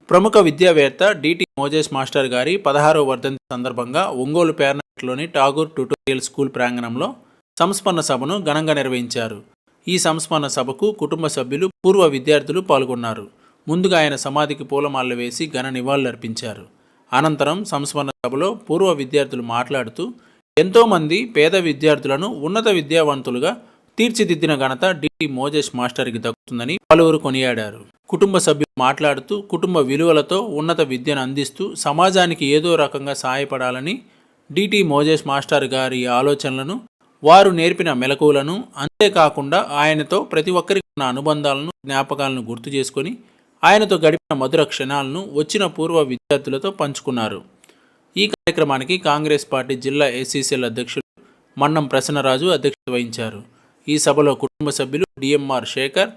ప్రముఖ విద్యావేత్త DT Moses master గారి 16వ వర్ధంతి సందర్భంగా ఒంగోలు పేర్నట్లోని ఠాగూర్ ట్యుటోరియల్ స్కూల్ ప్రాంగణంలో సంస్మరణ సభను ఘనంగా నిర్వహించారు. ఈ సంస్మరణ సభకు కుటుంబ సభ్యులు, పూర్వ విద్యార్థులు పాల్గొన్నారు. ముందుగా ఆయన సమాధికి పూలమాలలు వేసి ఘన నివాళులర్పించారు. అనంతరం సంస్మరణ సభలో పూర్వ విద్యార్థులు మాట్లాడుతూ ఎంతోమంది పేద విద్యార్థులను ఉన్నత విద్యావంతులుగా తీర్చిదిద్దిన ఘనత డిటి మోజేస్ మాస్టర్కి దక్కుతుందని పలువురు కొనియాడారు. కుటుంబ సభ్యులు మాట్లాడుతూ కుటుంబ విలువలతో ఉన్నత విద్యను అందిస్తూ సమాజానికి ఏదో రకంగా సహాయపడాలని డిటి మోజేస్ మాస్టర్ గారి ఆలోచనలను, వారు నేర్పిన మెలకువలను, అంతేకాకుండా ఆయనతో ప్రతి ఒక్కరికి ఉన్న అనుబంధాలను, జ్ఞాపకాలను గుర్తు చేసుకొని ఆయనతో గడిపిన మధుర క్షణాలను వచ్చిన పూర్వ విద్యార్థులతో పంచుకున్నారు. ఈ కార్యక్రమానికి కాంగ్రెస్ పార్టీ జిల్లా ఏసీసీఎల్ అధ్యక్షులు మన్నం ప్రసన్నరాజు అధ్యక్షత వహించారు. ఈ సభలో కుటుంబ సభ్యులు DMR Shekhar,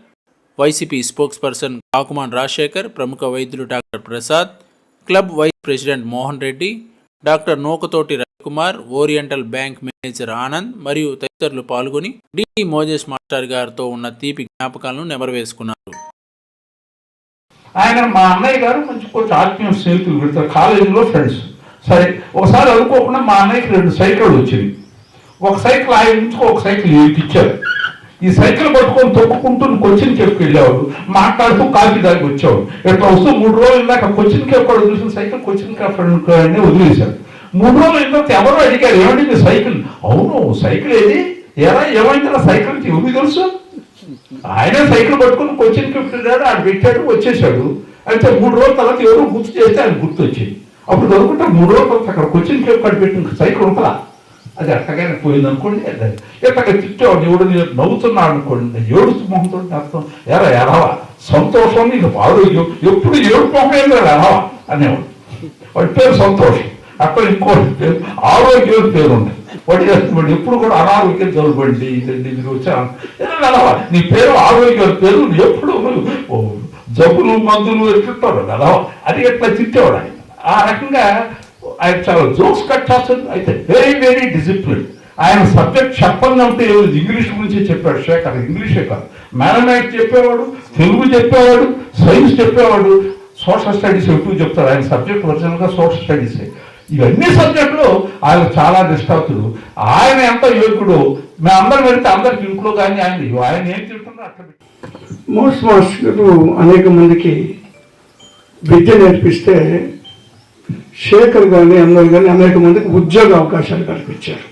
YCP spokesperson Kakuman Rajasekhar, ప్రముఖ వైద్యులు doctor Prasad, club vice president Mohan Reddy, doctor Nukathoti Ravikumar, Oriental bank manager Anand మరియు తదితరులు పాల్గొని డిటి మోజేస్ మాస్టర్ గారితో ఉన్న తీపి జ్ఞాపకాలను నెమరవేసుకున్నారు. ఆయన మా అన్నయ్య గారు కొంచెం ఆత్మీయ స్నేహితులు, పెడతారు కాలేజీలో ఫ్రెండ్స్. సరే ఒకసారి అనుకోకుండా మా అన్నయ్యకి 2 సైకిళ్ళు వచ్చింది. ఒక సైకిల్ ఆయన నుంచి ఒక సైకిల్ ఇచ్చారు. ఈ సైకిల్ పట్టుకొని తొక్కుకుంటూ కొచ్చిన్ కేఫ్కి వెళ్ళేవాడు, మాట్లాడుతూ కాఫీ దానికి వచ్చేవాడు. ఇట్లా వస్తూ 3 రోజులు దాకా కొచ్చిన్ కేఫ్ కూడా చూసిన సైకిల్ కొచ్చిన్ కేఫ్ అని వదిలేశాడు. 3 రోజులు అయిన తర్వాత ఎవరో అడిగారు, ఏమండి మీ సైకిల్? అవును సైకిల్ ఏది, ఏమైంది సైకిల్ ఎవరికి తెలుసు? ఆయనే సైకిల్ పట్టుకుని కొచ్చిన్ కేఫ్ వెళ్ళాడు, ఆడు పెట్టాడు, వచ్చేసాడు. అయితే 3 రోజుల తర్వాత ఎవరో గుర్తు చేస్తే ఆయన గుర్తు వచ్చింది. అప్పుడు దొరుకుంటే 3 రోజుల తర్వాత అక్కడ కొచ్చిన్ కేఫ్ కాడ పెట్టిన సైకిల్ ఉంటుందా, అది అట్టగానే పోయింది అనుకోండి. ఎక్కడ తిట్టేవాడు ఎవడు నవ్వుతున్నాడు అనుకోండి, ఏడుస్తూ మొహంతో అర్థం ఎరావా సంతోషం, నీకు ఆరోగ్యం ఎప్పుడు ఏడు మొహం ఎరావా అనేవాడు. వాడి పేరు సంతోషం. అక్కడ ఇంకోటి పేరు ఆరోగ్యం పేరు ఉంటుంది. వాడు చేస్తున్నాడు ఎప్పుడు కూడా అనారోగ్యం జరుగుబండి ఇది వచ్చా ఎలావా నీ పేరు ఆరోగ్యం పేరు, ఎప్పుడు జబ్బులు మందులు ఎట్లుంటారు కదా అది ఎట్లా తిట్టేవాడు ఆయన. ఆ రకంగా ఆయన చాలా జోక్స్ కట్ చేస్తుంది. అయితే వెరీ డిసిప్లిన్. ఆయన సబ్జెక్ట్ చెప్పాలంటే ఇంగ్లీష్ గురించి చెప్పాడు శేఖర్. ఇంగ్లీషే కాదు, మ్యాథమెటిక్స్ చెప్పేవాడు, తెలుగు చెప్పేవాడు, సైన్స్ చెప్పేవాడు, సోషల్ స్టడీస్ ఎక్కువ చెప్తాడు. ఆయన సబ్జెక్ట్ ఒరిజినల్గా సోషల్ స్టడీసే. ఇవన్నీ సబ్జెక్టులో ఆయన చాలా నిష్ఠాతుడు. ఆయన ఎంత యోగ్యుడు, మేమందరం వెళ్తే అందరికి ఇంట్లో కానీ ఆయన ఏం తింటున్నారో అట్లా మోస్ట్ మాస్టర్లు అనేక మందికి విద్య నేర్పిస్తే శేఖర్ కానీ అందరు కానీ అనేక మందికి ఉద్యోగ అవకాశాలు కల్పించారు.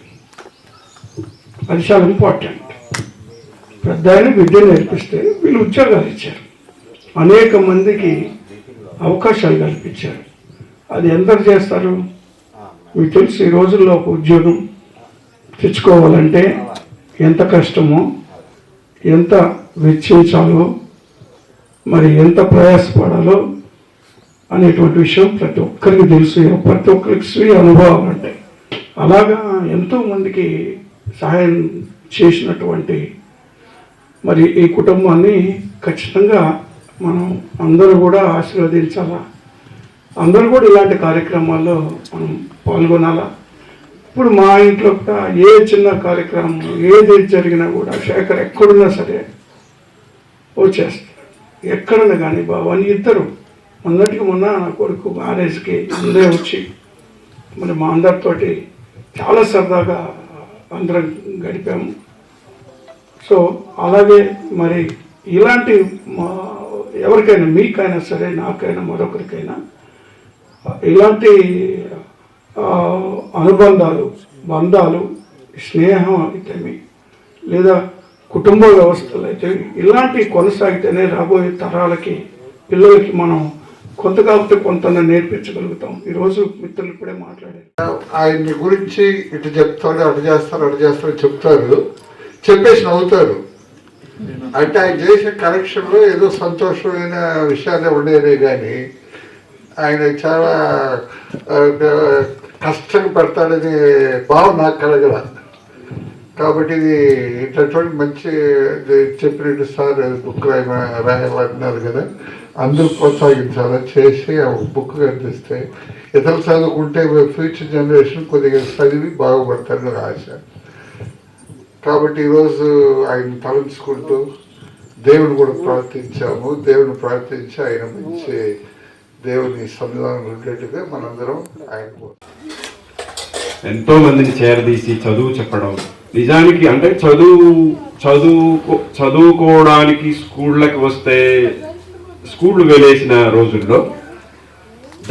అది చాలా ఇంపార్టెంట్. పెద్ద ఆయన విద్య నేర్పిస్తే వీళ్ళు ఉద్యోగాలు ఇచ్చారు, అనేక మందికి అవకాశాలు కల్పించారు. అది ఎందరు చేస్తారు మీకు తెలుసు. ఈ రోజుల్లో ఒక ఉద్యోగం తెచ్చుకోవాలంటే ఎంత కష్టమో, ఎంత వెచ్చించాలో, మరి ఎంత ప్రయాసపడాలో అనేటువంటి విషయం ప్రతి ఒక్కరికి తెలుసు. ప్రతి ఒక్కరికి స్వీయ అనుభవాలు ఉంటాయి. అలాగా ఎంతోమందికి సహాయం చేసినటువంటి మరి ఈ కుటుంబాన్ని ఖచ్చితంగా మనం అందరూ కూడా ఆశీర్వదించాలా. అందరూ కూడా ఇలాంటి కార్యక్రమాల్లో మనం పాల్గొనాలా. ఇప్పుడు మా ఇంట్లో కూడా ఏ చిన్న కార్యక్రమం ఏది జరిగినా కూడా శేఖర్ ఎక్కడున్నా సరే వచ్చేస్తారు. ఎక్కడన్నా కానీ బాబు అని ఇద్దరు మొన్నటికి మొన్న నా కొడుకు మ్యారేజ్కి ముందే వచ్చి మరి మా అందరితోటి చాలా సరదాగా అందరం గడిపాము. సో అలాగే మరి ఇలాంటి ఎవరికైనా, మీకైనా సరే, నాకైనా, మరొకరికైనా ఇలాంటి అనుబంధాలు, బంధాలు, స్నేహం అయితేమి లేదా కుటుంబ వ్యవస్థలు అయితే ఇలాంటి కొనసాగితేనే రాబోయే తరాలకి, పిల్లలకి మనం కొంత కాకపోతే కొంత నేర్పించగలుగుతాం. ఈరోజు మిత్రులు ఇప్పుడే మాట్లాడారు. ఆయన్ని గురించి ఇటు చెప్తాడు, అటు చేస్తారు చెప్తారు, చెప్పేసి నవ్వుతారు. అంటే ఆయన చేసే కరెక్షన్లో ఏదో సంతోషమైన విషయాలే ఉండేదే కానీ ఆయన చాలా కష్టం పడతాడని భావం నాకు కలగల. కాబట్టి ఇది ఇట్లాంటి మంచి చెప్పినట్టు సార్ బుక్ రాయాలన్నారు కదా, అందరూ ప్రోత్సహించాలి, చేసి ఆ బుక్ కనిపిస్తే ఇతరులు చదువుకుంటే ఫ్యూచర్ జనరేషన్ కొద్దిగా చదివి బాగుపడతారని ఆశ. కాబట్టి ఈరోజు ఆయన తలంచుకుంటూ దేవుని కూడా ప్రార్థించాము. దేవుని ప్రార్థించి ఆయన మంచి దేవుని సన్నిధానం ఉండేట్టుగా మనందరం ఆయన ఎంతో మందిని చేరదీసి చదువు చెప్పడం, నిజానికి అంటే చదువుకోవడానికి స్కూళ్ళకి వస్తే స్కూళ్ళు వెళ్ళేసిన రోజుల్లో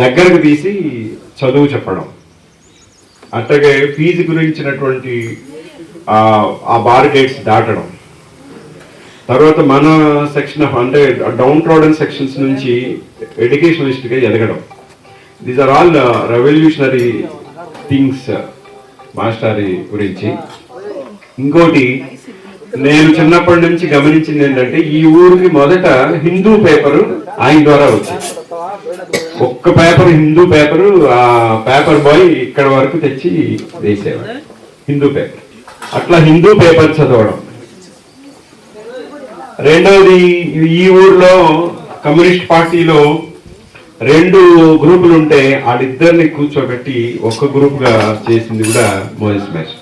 దగ్గరకు తీసి చదువు చెప్పడం, అట్లాగే ఫీజు గురించినటువంటి ఆ బార్గేట్స్ దాటడం, తర్వాత మన సెక్షన్ అంటే డౌన్ ట్రోడన్ సెక్షన్స్ నుంచి ఎడ్యుకేషనలిస్ట్గా ఎదగడం. These are all revolutionary things మాస్టారి గురించి. ఇంకోటి నేను చిన్నప్పటి నుంచి గమనించింది ఏంటంటే, ఈ ఊరికి మొదట హిందూ పేపరు ఆయన ద్వారా వచ్చింది. ఒక్క పేపర్, హిందూ పేపరు, ఆ పేపర్ బాయ్ ఇక్కడ వరకు తెచ్చి వేసేవాడు హిందూ పేపర్. అట్లా హిందూ పేపర్ చదవడం. రెండవది, ఈ ఊర్లో కమ్యూనిస్ట్ పార్టీలో 2 గ్రూపులు ఉంటే వాళ్ళిద్దరిని కూర్చోబెట్టి ఒక్క గ్రూప్ గా చేసింది కూడా మోజెస్ మాస్టర్.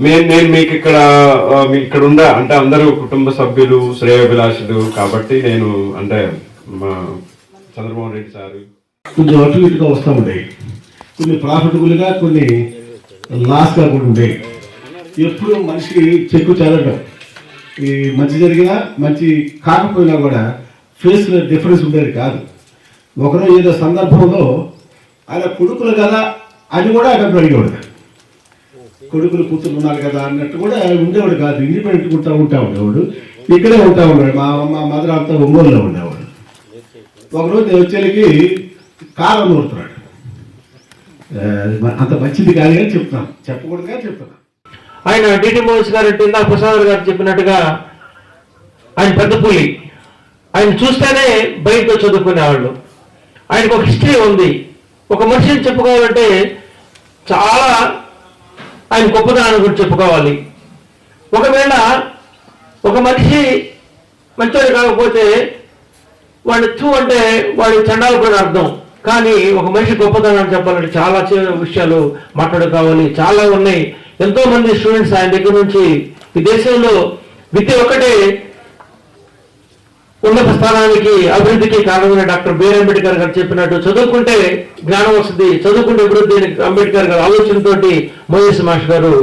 నేను మీకు ఇక్కడ అంటే అందరూ కుటుంబ సభ్యులు, శ్రేయోభిలాషులు కాబట్టి నేను అంటే మా చంద్రమోహన్ రెడ్డి సారు కొంచెం అటు ఇటుగా వస్తూ ఉండేవి, కొన్ని ప్రాఫిటబుల్గా, కొన్ని లాస్గా కూడా ఉండేవి. ఎప్పుడు మనిషికి చెక్కు చెదరడం, ఈ మంచి జరిగినా మంచి కాకపోయినా కూడా ఫేస్లో డిఫరెన్స్ ఉండేది కాదు. ఒకరోజు ఏదో సందర్భంలో ఆయన కొడుకులు కదా అని కూడా ఆయన అడిగేవాడు. కొడుకులు కూతురు ఉన్నారు కదా అన్నట్టు కూడా ఉండేవాడు కాదు. ఇండిపెండెంట్ ఉంటా ఉండేవాడు, ఇక్కడే ఉంటా ఉండేవాడు. మా మదర్ అంతా ఒంగోలులో ఉండేవాడు. ఒకరోజు నేను వచ్చేకి కాలం నూరుతున్నాడు. అంత మంచిది కాదు అని చెప్తున్నాను, చెప్పకూడదు కానీ చెప్తున్నాను. ఆయన డిటి మోహన్ గారు అంటే ఇందాక ప్రసాద్ గారు చెప్పినట్టుగా ఆయన పెద్ద పులి. ఆయన చూస్తేనే బయటతో చదువుకునేవాళ్ళు. ఆయనకు ఒక హిస్టరీ ఉంది. ఒక మనిషిని చెప్పుకోవాలంటే చాలా ఆయన గొప్పతనాన్ని గురించి చెప్పుకోవాలి. ఒకవేళ ఒక మనిషి మంచోడు కాకపోతే వాడి అంటే వాడి చండాలు కూడా అర్థం. కానీ ఒక మనిషి గొప్పతనాన్ని చెప్పాలంటే చాలా విషయాలు మాట్లాడుకోవాలి, చాలా ఉన్నాయి. ఎంతో మంది స్టూడెంట్స్ ఆయన దగ్గర నుంచి ఈ దేశంలో విద్య ఒకటే ఉన్నత స్థానానికి, అభివృద్ధికి కారణమైన డాక్టర్ బిఆర్ అంబేద్కర్ గారు చెప్పినట్టు చదువుకుంటే జ్ఞానం వస్తుంది, చదువుకుంటే అభివృద్ధి. అంబేద్కర్ గారు ఆలోచనతోటి మోజెస్ మాస్టర్ గారు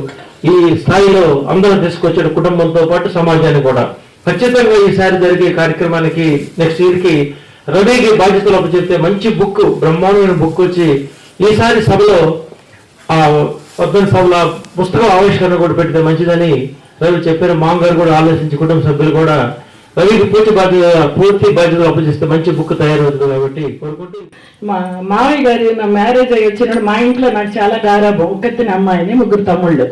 ఈ స్థాయిలో అందరూ తీసుకొచ్చాడు, కుటుంబంతో పాటు సమాజాన్ని కూడా. ఖచ్చితంగా ఈసారి జరిగే కార్యక్రమానికి నెక్స్ట్ ఇయర్కి రవికి బాధ్యతలు అప్పచెప్తే మంచి బుక్, బ్రహ్మాండమైన బుక్ వచ్చి ఈసారి సభలో ఆ వర్ధన సభలో పుస్తకం ఆవిష్కరణ కూడా పెడితే మంచిదని రవి చెప్పారు. మామగారు కూడా ఆలోచించి కుటుంబ సభ్యులు కూడా రవికి పూర్తి బాధ్యతలు అప్పచెస్తే మంచి బుక్ తయారవుతుంది కాబట్టి కోరుకుంటూ. మా మావయ్య గారు నా మ్యారేజ్ అయ్యి వచ్చినప్పుడు మా ఇంట్లో నాకు చాలా గారాబం. ఒక్కతిన అమ్మాయిని, 3 తమ్ముళ్ళు.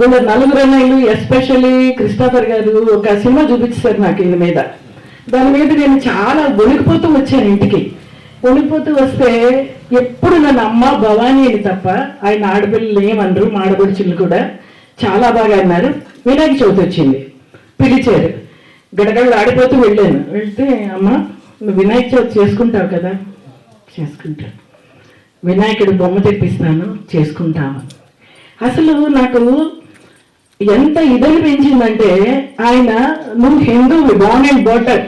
వీళ్ళు 4 అన్నయ్యలు. ఎస్పెషల్లీ క్రిస్టోఫర్ గారు ఒక సినిమా చూపించారు నాకు ఇంటి మీద. దాని మీద నేను చాలా వణికిపోతూ వచ్చాను ఇంటికి. వణికిపోతూ వస్తే ఎప్పుడు నన్ను అమ్మ భవానీ అని తప్ప ఆయన ఆడపిల్లలు ఏమన్నారు, మా ఆడపడుచులు కూడా చాలా బాగా అన్నారు. వినాయక చవితి వచ్చింది, పిలిచారు. గడగడలు ఆడిపోతూ వెళ్ళాను. వెళ్తే అమ్మ నువ్వు వినాయక చవితి చేసుకుంటావు కదా? చేసుకుంటాను. వినాయకుడు బొమ్మ తెప్పిస్తాను, చేసుకుంటాము. అసలు నాకు ఎంత ఇదని పెంచిందంటే, ఆయన నువ్వు హిందూ బాన్ అండ్ బాటర్,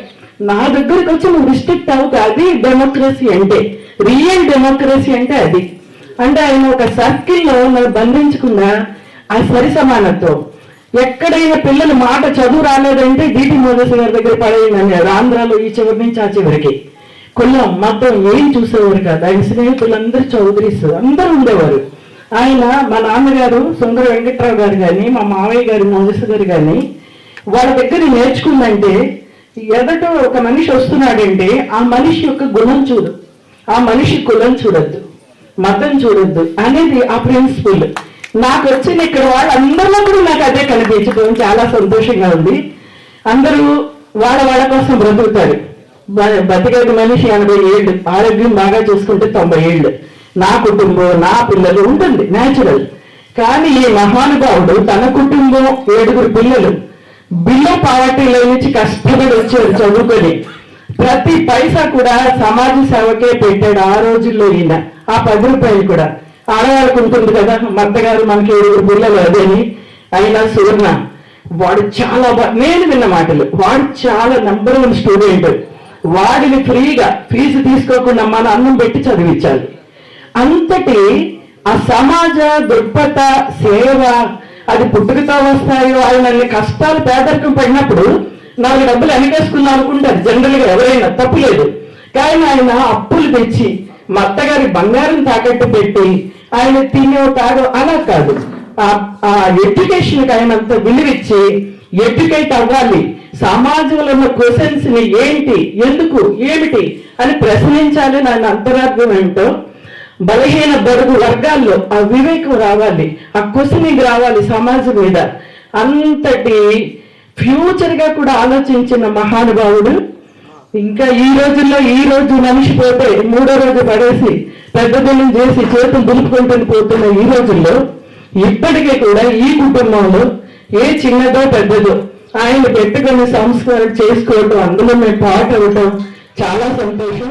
నా దగ్గరకు వచ్చి నువ్వు రిస్ట్రిక్ట్ అవుతావు. అది డెమోక్రసీ అంటే, రియల్ డెమోక్రసీ అంటే అది. అంటే ఆయన ఒక సర్కిల్లో నన్ను బంధించకుండా ఆ సరి సమానత్వం. ఎక్కడైనా పిల్లలు మాట చదువు రాలేదంటే డిటి మోజెస్ గారి దగ్గర పడేయండి. ఆంధ్రాలో ఈ చివరి నుంచి ఆ చివరికి కులం మొత్తం ఏం చూసేవారు కాదు. ఆయన స్నేహితులందరూ చౌదరీస్ అందరూ ఉండేవారు. ఆయన మా నాన్నగారు సుందర వెంకట్రావు గారు కానీ, మా మావయ్య గారు మోజెస్ గారు కానీ వాళ్ళ దగ్గర నేర్చుకుందంటే, ఎదట ఒక మనిషి వస్తున్నాడంటే ఆ మనిషి యొక్క గుణం చూడు, ఆ మనిషి కులం చూడొద్దు, మతం చూడొద్దు అనేది ఆ ప్రిన్సిపల్. నాకు వచ్చిన ఇక్కడ వాళ్ళందరిలో కూడా నాకు అదే కనిపించడం చాలా సంతోషంగా ఉంది. అందరూ వాళ్ళ కోసం బ్రతుకుతారు. బతికేది మనిషి 80 ఏళ్ళు, ఆరోగ్యం బాగా చూసుకుంటే 90 ఏళ్ళు. నా కుటుంబం, నా పిల్లలు ఉంటుంది న్యాచురల్. కానీ ఈ మహానుభావుడు తన కుటుంబం 7 పిల్లలు బిలో పావర్టీలో నుంచి కష్టపడి వచ్చారు చదువుకొని. ప్రతి పైసా కూడా సమాజ సేవకే పెట్టాడు ఆ రోజుల్లో. ఈయన ఆ 10 రూపాయలు కూడా ఆడవాళ్ళకు ఉంటుంది కదా, మత్తగారు మనకి 7 పిల్లలు అదేని. అయినా సువర్ణ వాడు చాలా నేను విన్న మాటలు, వాడు చాలా నంబర్ 1 స్టూడెంట్. వాడిని ఫ్రీగా ఫీజు తీసుకోకుండా మన అన్నం పెట్టి చదివించాలి. అంతటి ఆ సమాజ దృక్పథ సేవ అది పుట్టుకతో వస్తాయో. ఆయన కష్టాలు పేదరికం పడినప్పుడు 4 డబ్బులు వెనకేసుకుందాం అనుకుంటారు జనరల్ గా ఎవరైనా, తప్పులేదు. కానీ ఆయన అప్పులు తెచ్చి మా అత్తగారి బంగారం తాకట్టు పెట్టి ఆయన తినే తాగో అలా కాదు. ఆ ఎడ్యుకేషన్కి ఆయన అంత విలువిచ్చి ఎడ్యుకేట్ అవ్వాలి, సమాజంలో ఉన్న క్వశ్చన్స్ ని ఏంటి, ఎందుకు, ఏమిటి అని ప్రశ్నించాలి. ఆయన అంతరార్థం ఏంటో బలహీన బడుగు వర్గాల్లో ఆ వివేకం రావాలి, ఆ క్వశ్చనింగ్ రావాలి సమాజం మీద. అంతటి ఫ్యూచర్ గా కూడా ఆలోచించిన మహానుభావుడు. ఇంకా ఈ రోజుల్లో ఈ రోజు మనిషి పోతే 3వ రోజు పడేసి పెద్దదినం చేసి చేతులు దులుపుకుంటూ పోతున్న ఈ రోజుల్లో ఇప్పటికీ కూడా ఈ కుటుంబంలో ఏ చిన్నదో పెద్దదో ఆయన పెట్టుకుని సంస్కారం చేసుకోవటం, అందులో మేము పాట అవ్వటం చాలా సంతోషం.